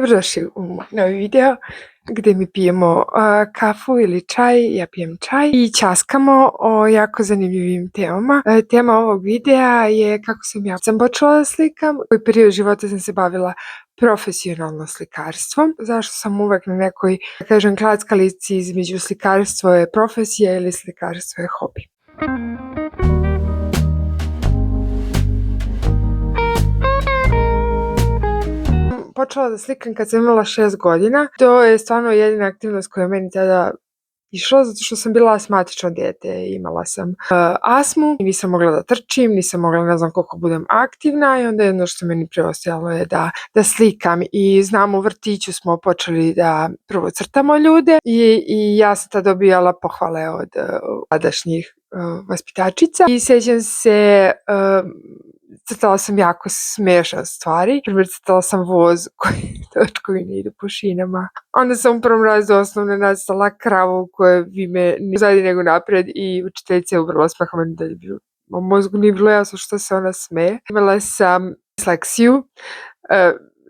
Dobrodošli u moj novi video gdje mi pijemo kafu ili čaj, ja pijem čaj i ćaskamo o jako zanimljivim temama. Tema ovog videa je kako sam počela da slikam, u koji period života sam se bavila profesionalno slikarstvom, zašto sam uvek na nekoj, da kažem, klackalici između slikarstvo je profesija ili slikarstvo je hobi. Počela da slikam kad sam imala 6 godina. To je stvarno jedina aktivnost koja je meni tada išla, zato što sam bila asmatično dijete. Imala sam astmu, nisam mogla da trčim, nisam mogla ne znam koliko budem aktivna i onda jedno što meni preostajalo je da slikam. I znam, u vrtiću smo počeli da prvo crtamo ljude i ja sam tada dobijala pohvale od tadašnjih vaspitačica i sjećam se, crtala sam jako smiješne stvari. Primjer, crtala sam voz koji ne ide po šinama. Onda sam u prvom razredu osnovne nacrtala kravu koja vi me ne uzadi nego napred i učiteljica je uvrla smeha meni da je bilo. U mozgu nije bilo jasno što se ona smeje. Imala sam disleksiju,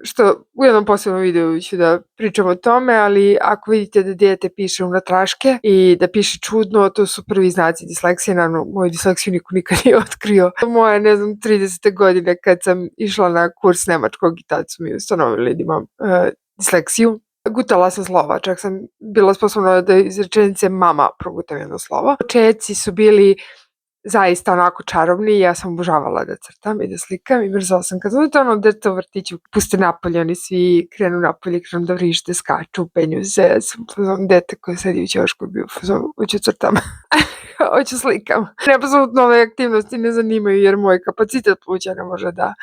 što u jednom posebnom videu ću da pričam o tome, ali ako vidite da dijete piše unatraške i da piše čudno, to su prvi znaci disleksije. Naravno, moju disleksiju niko nikad nije otkrio. Moje, 30. godine kad sam išla na kurs nemačkog i tad su mi ustanovili da imam disleksiju. Gutala sam slova, čak sam bila sposobna da iz rečenice mama progutam jedno slovo. Početci su bili zaista onako čarobni, ja sam obožavala da crtam i da slikam i mrzala sam kad uzete ono dete u vrtiću, puste napolje, oni svi krenu napolje, krenu da vrište, skaču, penju se, dete koje sedi u ćošku bio hoću crtam, hoću slikam. Apsolutno ove aktivnosti ne zanimaju jer moj kapacitet pluća ne može da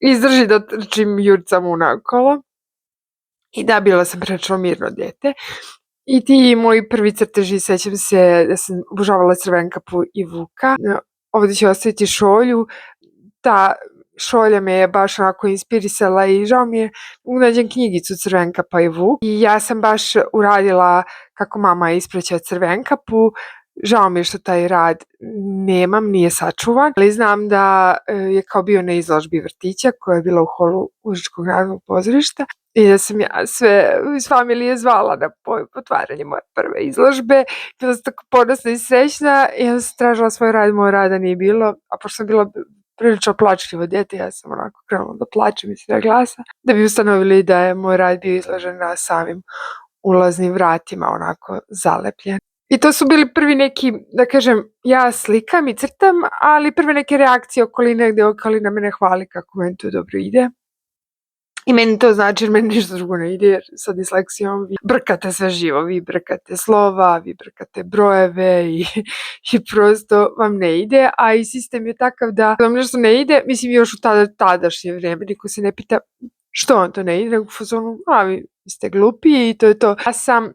izdrži da trčim jurcam unakolo. I da, bila sam prilično mirno dete. I ti moji prvi crteži, sećam se da sam obožavala Crvenkapu i Vuka. Ovdje ću ostaviti šolju. Ta šolja me je baš onako inspirisala i žao mi je nađem knjigicu Crvenkapa i Vuk. I ja sam baš uradila kako mama ispraća Crvenkapu. Žao mi je što taj rad nemam, nije sačuvan, ali znam da je kao bio na izložbi vrtića koja je bila u holu Užičkog narodnog pozorišta i da sam ja sve iz familije zvala na otvaranje moje prve izložbe. Bila sam tako ponosna i srećna i ja sam tražila svoj rad, moj rada nije bilo, a pošto sam bila prilično plačljivo dijete, ja sam onako krenula da plačem iz svega glasa, da bi ustanovili da je moj rad bio izložen na samim ulaznim vratima, onako zalepljen. I to su bili prvi neki, da kažem, ja slikam i crtam, ali prve neke reakcije okoline gdje okolina mene hvali kako meni to dobro ide. I meni to znači jer meni ništa drugo ne ide jer sa disleksijom vi brkate sve živo, vi brkate slova, vi brkate brojeve i prosto vam ne ide, a i sistem je takav da vam nešto ne ide, mislim još u tadašnje vrijeme, niko se ne pita što vam to ne ide, nego u fazonu, a vi ste glupi i to je to. Ja sam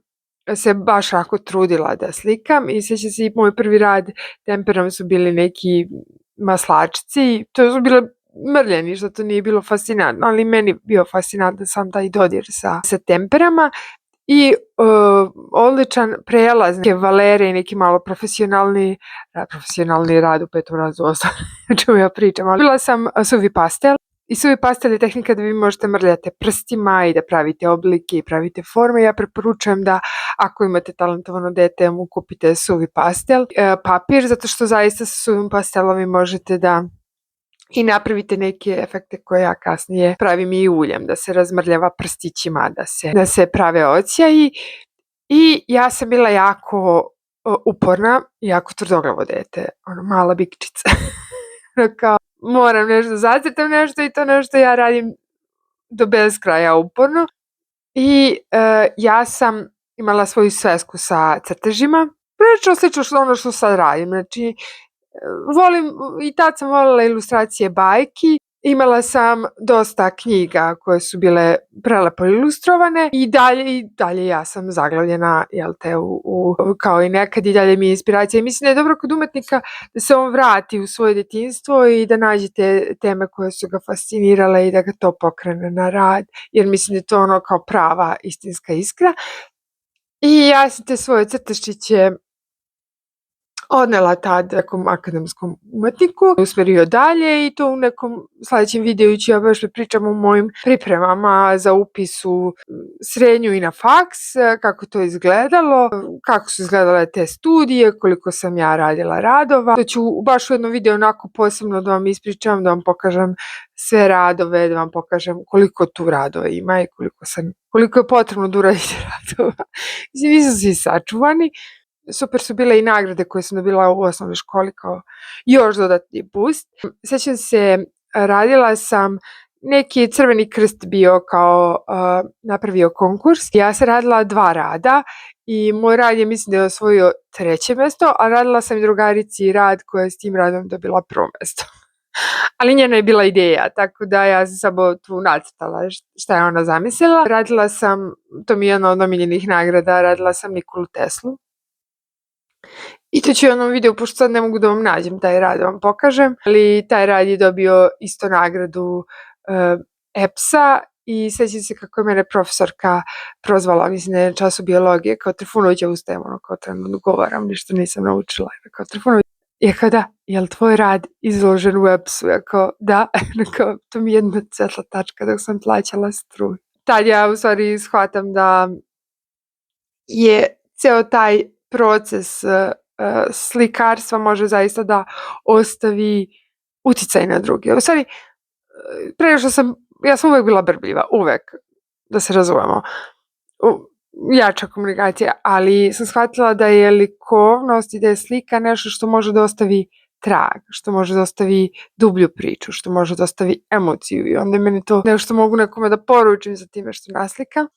se baš jako trudila da slikam i sjećam se i moj prvi rad temperom su bili neki maslačci, to su bile mrljeni, što to nije bilo fascinantno, ali meni bio fascinantan sam taj dodir sa temperama i odličan prelaz neke valere i neki malo profesionalni rad u 5. razredu osnovne, o čemu ja pričam, ali bila sam suvi pastel. I suvi pastel je tehnika da vi možete mrljati prstima i da pravite oblike i pravite forme. Ja preporučujem da ako imate talentovano dete mu kupite suvi pastel, papir, zato što zaista sa suvim pastelom vi možete da i napravite neke efekte koje ja kasnije pravim i uljem, da se razmrljava prstićima, da se prave odsjaji. I ja sam bila jako uporna, jako tvrdoglavo dete, ono mala bikčica. Kao, moram nešto, zacrtam nešto i to nešto ja radim do beskraja uporno. I ja sam imala svoju svesku sa crtežima, prilično slično ono što sad radim, znači volim, i tad sam volila ilustracije bajki, imala sam dosta knjiga koje su bile prelepo ilustrovane i dalje ja sam zaglavljena, jel te, kao i nekad i dalje mi je inspiracija. I mislim da je dobro kod umetnika da se on vrati u svoje djetinjstvo i da nađe te teme koje su ga fascinirale i da ga to pokrene na rad, jer mislim da je to ono kao prava istinska iskra. I ja sam te svoje crtežiće odnela tad nekom akademskom umetniku, usmerio dalje i to u nekom sledećem videu ću ja baš da pričam o mojim pripremama za upis u srednju i na faks, kako to izgledalo, kako su izgledale te studije, koliko sam ja radila radova. To ću baš u jednom videu onako posebno da vam ispričam, da vam pokažem sve radove, da vam pokažem koliko tu radova ima i koliko je potrebno da uradite radova. Mislim, nisu svi sačuvani. Super su bile i nagrade koje sam dobila u osnovnoj školi kao još dodatni boost. Sećam se, radila sam, neki Crveni krst bio kao napravio konkurs. Ja sam radila 2 rada i moj rad je, mislim da je osvojio 3. mesto, a radila sam i drugarici rad koja je s tim radom dobila 1. mesto. Ali njena je bila ideja, tako da ja sam samo tu nacrtala šta je ona zamislila. Radila sam, to mi je jedna od omiljenih nagrada, radila sam Nikolu Teslu. I to ću u jednom videu, pošto sad ne mogu da vam nađem taj rad, da vam pokažem, ali taj rad je dobio isto nagradu EPS-a i sećam se kako je mene profesorka prozvala, mislim da je na času biologije, kao Trifunovića ustajem, ono kao trenutno govoram, ništa nisam naučila, kao Trifunović. Ja kao da, je li tvoj rad izložen u EPS-u? Ja kao da, kao to mi je jedna svetla tačka dok sam plaćala struju. Tad ja u stvari shvatam da je ceo taj proces slikarstva može zaista da ostavi uticaj na druge. U stvari, pre što ja sam uvek bila brbljiva, uvek, da se razumemo, jača komunikacija, ali sam shvatila da je likovnost i da je slika nešto što može da ostavi trag, što može da ostavi dublju priču, što može da ostavi emociju i onda je meni to nešto što mogu nekome da poručim za time što naslikam.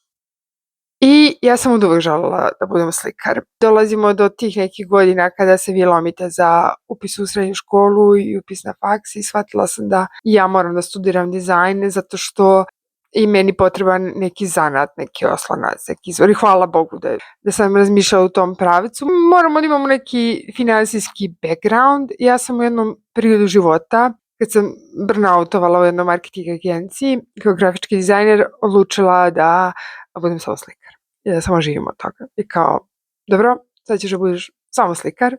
I ja sam od uvek želela da budem slikar. Dolazimo do tih nekih godina kada se vi lomite za upis u srednju školu i upis na faks i shvatila sam da ja moram da studiram dizajn zato što i meni potreban neki zanat, neki oslonac, neki izvor i hvala Bogu da sam razmišljala u tom pravcu. Moramo da imamo neki finansijski background. Ja sam u jednom periodu života, kad sam burnoutovala u jednoj marketing agenciji, kao grafički dizajner, odlučila da budem samo slikar i da samo živim od toga. I kao, dobro, sad ćeš da budeš samo slikar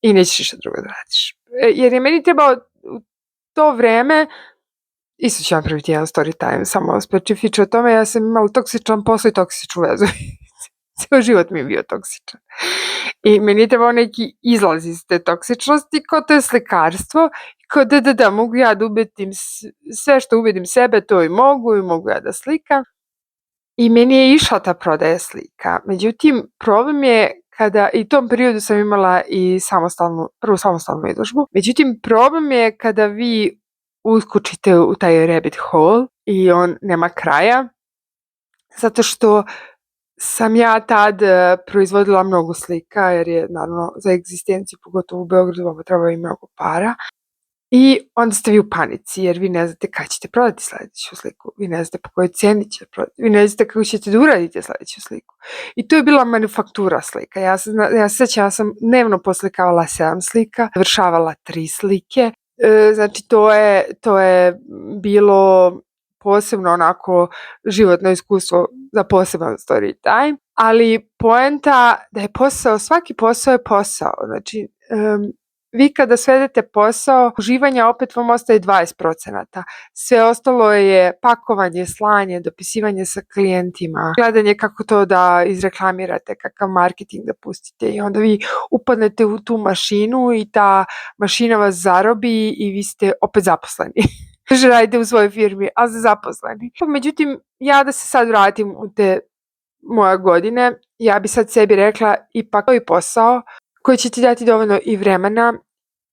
i nećeš ništa drugo da radiš. Jer je meni trebao u to vreme, isto ću vam praviti jedan story time, samo specifično o tome, ja sam imala toksičan posao i toksičnu vezu. Ceo život mi je bio toksičan. I meni je trebao neki izlaz iz te toksičnosti, kao to je slikarstvo, kao da, mogu ja da ubedim sve što ubedim sebe, to i mogu ja da slikam. I meni je išla ta prodaja slika. Međutim, problem je kada, i u tom periodu sam imala i prvu samostalnu izložbu, međutim, problem je kada vi uskočite u taj rabbit hole i on nema kraja, zato što sam ja tad proizvodila mnogo slika, jer je naravno za egzistenciju, pogotovo u Beogradu, vam treba i mnogo para. I onda ste vi u panici, jer vi ne znate kada ćete prodati sledeću sliku, vi ne znate po kojoj ceni ćete prodati, vi ne znate kako ćete da uradite sledeću sliku. I to je bila manufaktura slika. Ja se sećam, ja sam dnevno poslikavala 7 slika, završavala 3 slike. Znači to je bilo posebno onako životno iskustvo za poseban story time, ali poenta da je posao, svaki posao je posao. Znači, vi kada svedete posao, uživanja opet vam ostaje 20%. Sve ostalo je pakovanje, slanje, dopisivanje sa klijentima, gledanje kako to da izreklamirate, kakav marketing da pustite i onda vi upadnete u tu mašinu i ta mašina vas zarobi i vi ste opet zaposleni. Radite u svojoj firmi, ali ste zaposleni. Međutim, ja da se sad vratim u te moje godine, ja bi sad sebi rekla ipak to je posao koji će ti dati dovoljno i vremena,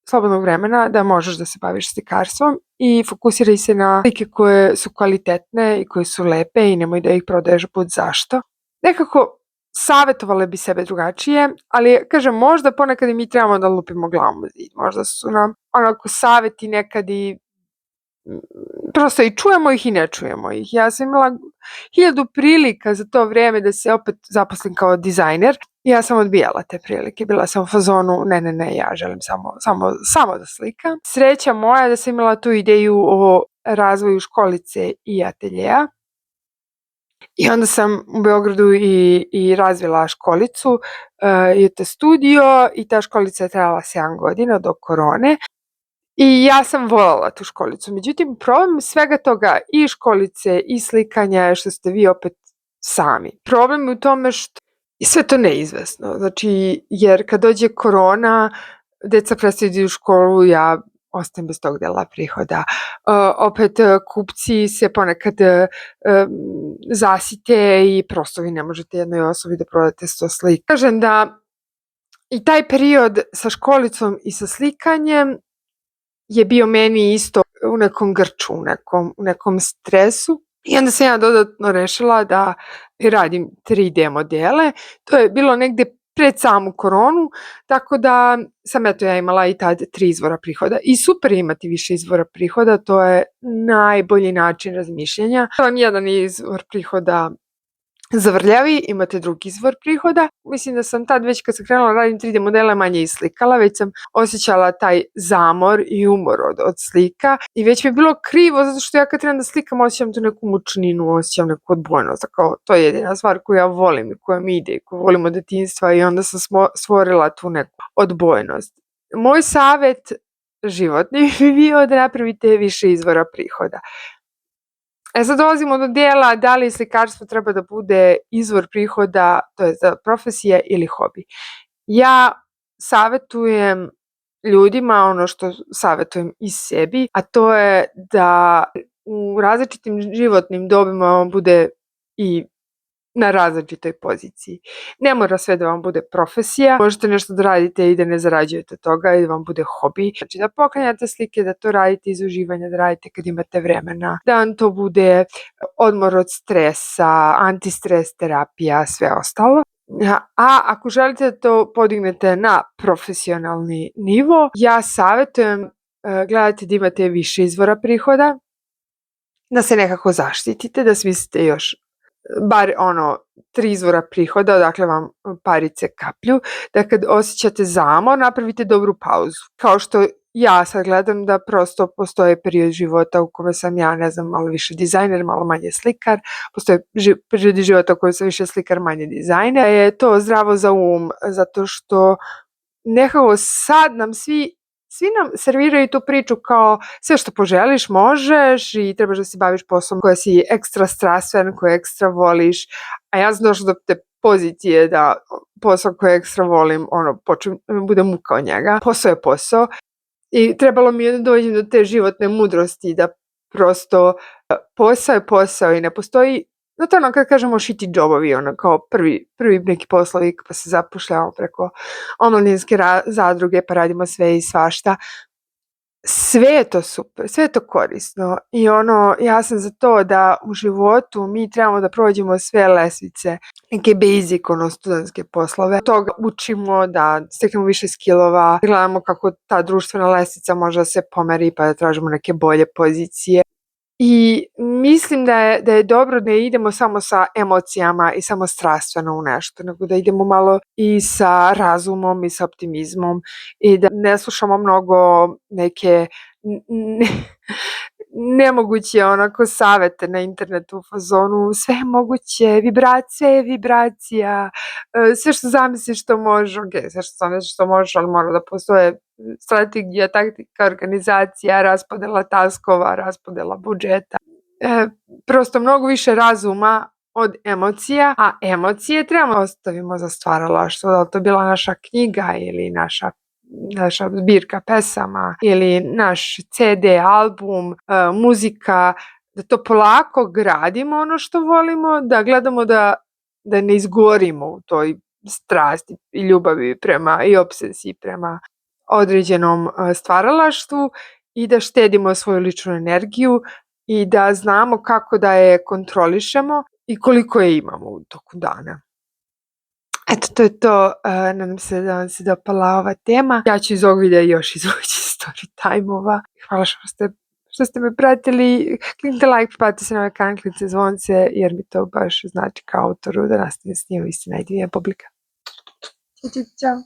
slobodnog vremena da možeš da se baviš slikarstvom i fokusiraj se na slike koje su kvalitetne i koje su lepe i nemoj da ih prodaješ pod zašto. Nekako savjetovale bi sebe drugačije, ali kažem, možda ponekad i mi trebamo da lupimo glavom u zid. Možda su nam onako savjeti nekad i prosto i čujemo ih i ne čujemo ih. Ja sam imala 1000 prilika za to vreme da se opet zaposlim kao dizajner. Ja sam odbijala te prilike. Bila sam u fazonu, ne, ja želim samo da slikam. Sreća moja da sam imala tu ideju o razvoju školice i ateljeja. I onda sam u Beogradu i razvila školicu, IET Studio, i ta školica je trajala 7 godina do korone. I ja sam voljela tu školicu. Međutim, problem svega toga, i školice i slikanja, je što ste vi opet sami. Problem je u tome što je sve to neizvesno. Znači, jer kad dođe korona, deca prestaju da idu u školu, ja ostajem bez tog dela prihoda. Opet kupci se ponekad zasite i prosto vi ne možete jednoj osobi da prodate 100 slika. Kažem da i taj period sa školicom i sa slikanjem je bio meni isto u nekom grču, u nekom stresu. I onda sam ja dodatno rešila da radim 3D modele. To je bilo negde pred samu koronu, tako da sam ja imala i tad 3 izvora prihoda. I super imati više izvora prihoda, to je najbolji način razmišljanja. Vam jedan izvor prihoda zavrljavi, imate drugi izvor prihoda. Mislim da sam tad već kad sam krenula da radim 3D modele manje i slikala, već sam osjećala taj zamor i umor od slika i već mi je bilo krivo zato što ja kad trebam da slikam osjećam tu neku mučninu, osjećam neku odbojnost, kao to je jedina stvar koju ja volim i koja mi ide i koju volim od detinjstva i onda sam stvorila tu neku odbojnost. Moj savjet životni bi bio da napravite više izvora prihoda. Sad dolazimo do dijela da li slikarstvo treba da bude izvor prihoda, to je za profesije ili hobi. Ja savjetujem ljudima ono što savjetujem i sebi, a to je da u različitim životnim dobima on bude i na različitoj poziciji. Ne mora sve da vam bude profesija, možete nešto da radite i da ne zarađujete toga i da vam bude hobi. Znači da poklanjate slike, da to radite iz uživanja, da radite kad imate vremena, da vam to bude odmor od stresa, antistres terapija, sve ostalo. A ako želite da to podignete na profesionalni nivo, ja savjetujem gledajte da imate više izvora prihoda, da se nekako zaštitite, da smislite još bar 3 izvora prihoda, odakle vam parice kaplju, da kad osjećate zamor napravite dobru pauzu. Kao što ja sad gledam da prosto postoje period života u kome sam ja, ne znam, malo više dizajner, malo manje slikar, postoje periodi života u kojem sam više slikar, manje dizajner. Je to zdravo za zato što nekako sad nam svi nam serviraju tu priču kao sve što poželiš možeš i trebaš da se baviš poslom koja si ekstra strastven, koje ekstra voliš, a ja sam došla do te pozicije da posao koje ekstra volim, počnem da mi bude muka od njega. Posao je posao i trebalo mi je da dođem do te životne mudrosti da prosto posao je posao i ne postoji. Znate kad kažemo shitty jobovi, kao prvi neki poslovi pa se zapošljavamo preko omladinske zadruge pa radimo sve i svašta. Sve je to super, sve je to korisno i ja sam za to da u životu mi trebamo da prođemo sve lesvice, neke basic, studentske poslove. Od toga učimo da steknemo više skillova, gledamo kako ta društvena lesvica može da se pomeri pa da tražimo neke bolje pozicije. I mislim da je dobro da idemo samo sa emocijama i samo strastveno u nešto, nego da idemo malo i sa razumom i sa optimizmom i da ne slušamo mnogo neke nemoguće savete na internetu u fazonu sve je moguće, sve je vibracija, sve što zamisliš što možeš, sve što zamisliš što možeš, ali mora da postoje strategija, taktika, organizacija, raspodela taskova, raspodela budžeta. Prosto mnogo više razuma od emocija, a emocije trebamo ostavimo za stvaralaštvo, da li to bila naša knjiga ili naša zbirka pesama ili naš CD, album, muzika, da to polako gradimo ono što volimo, da gledamo da ne izgorimo u toj strasti i ljubavi i obsesiji prema određenom stvaralaštvu i da štedimo svoju ličnu energiju i da znamo kako da je kontrolišemo i koliko je imamo u toku dana. Eto, to je to. Nadam se da vam se dopala ova tema. Ja ću iz ovog videa još izvući story time-ova. Hvala što ste me pratili. Kliknite like, pretplatite se na ovaj kanal, kliknite zvonce, jer mi to baš znači kao autoru da nastavim snimam istina i divija publika. Ćao.